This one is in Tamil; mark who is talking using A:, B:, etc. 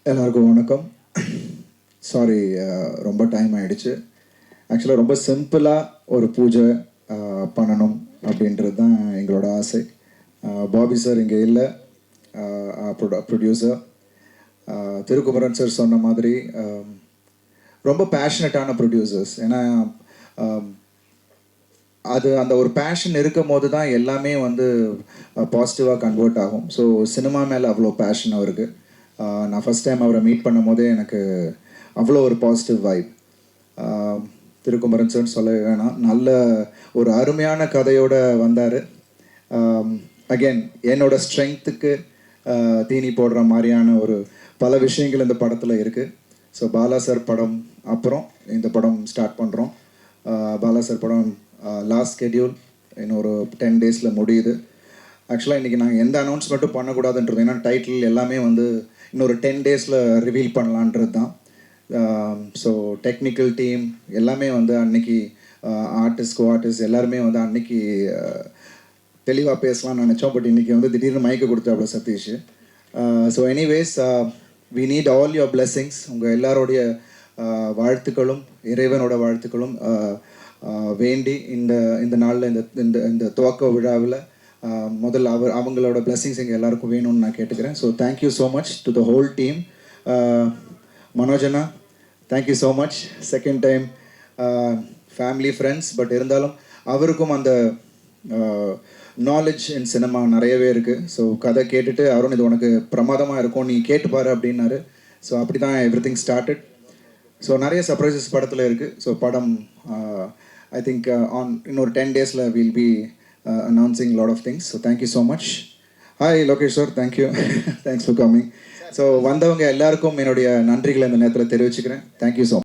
A: எல்லாருக்கும் வணக்கம். சாரி, ரொம்ப டைம் ஆகிடுச்சு. ஆக்சுவலாக ரொம்ப சிம்பிளாக ஒரு பூஜை பண்ணணும் அப்படின்றது தான் எங்களோட ஆசை. பாபி சார் இங்கே இல்லை, ப்ரொடியூசர். திருக்குமரன் சார் சொன்ன மாதிரி ரொம்ப பேஷனட்டான ப்ரொடியூசர்ஸ். ஏன்னா அந்த ஒரு பேஷன் இருக்கும் போது தான் எல்லாமே பாசிட்டிவாக கன்வெர்ட் ஆகும். ஸோ சினிமா மேலே அவ்வளோ பேஷன் அவருக்கு. நான் ஃபஸ்ட் டைம் அவரை மீட் பண்ணும் போதே எனக்கு அவ்வளோ ஒரு பாசிட்டிவ் வைப். திருக்குமரன் சார் சொல்ல வேணாம், நல்ல ஒரு அருமையான கதையோடு வந்தார். அகெயின் என்னோடய ஸ்ட்ரென்த்துக்கு தீனி போடுற மாதிரியான ஒரு பல விஷயங்கள் இந்த படத்தில் இருக்குது. ஸோ பாலா சார் படம் அப்புறம் இந்த படம் ஸ்டார்ட் பண்ணுறோம். பாலா சார் படம் லாஸ்ட் ஸ்கெடியூல் இன்னொரு 10 டேஸில் முடியுது. ஆக்சுவலாக இன்றைக்கி நாங்கள் எந்த அனௌன்ஸ்மெண்ட்டும் பண்ணக்கூடாதுன்றது, ஏன்னா டைட்டில் எல்லாமே இன்னொரு 10 டேஸில் ரிவீல் பண்ணலான்றது தான். ஸோ டெக்னிக்கல் டீம் எல்லாமே அன்னைக்கு ஆர்டிஸ்ட் எல்லாருமே அன்னைக்கு தெளிவாக பேசலாம்னு நினச்சோம். பட் இன்றைக்கி திடீர்னு மயக்க கொடுத்தாப்புல Sathish. So anyways, we need all your blessings. உங்கள் எல்லாரோடைய வாழ்த்துக்களும் இறைவனோட வாழ்த்துக்களும் வேண்டி இந்த நாளில் இந்த துவக்க விழாவில் முதல்ல அவங்களோட பிளெஸிங்ஸ் எங்கள் எல்லாருக்கும் வேணும்னு நான் கேட்டுக்கிறேன். So thank you so much to the whole team. மனோஜனா, thank you so much. Second time family friends, but இருந்தாலும் அவருக்கும் அந்த நாலேஜ் இன் சினிமா நிறையவே இருக்குது. ஸோ கதை கேட்டுட்டு அருண் இது உனக்கு பிரமாதமாக இருக்கும், நீ கேட்டுப்பாரு அப்படின்னாரு. ஸோ அப்படி தான் எவ்ரி திங் ஸ்டார்டட். ஸோ நிறைய சர்ப்ரைசஸ் படத்தில் இருக்குது. ஸோ படம் ஐ திங்க் இன்னொரு 10 டேஸில் will be announcing a lot of things. So thank you so much. Hi Lokesh sir, thank you. Thanks for coming. So வந்தவங்க எல்லாருக்கும் என்னுடைய நன்றிகளை இந்த நேரத்தில் தெரிவிச்சுக்கிறேன். Thank you so much.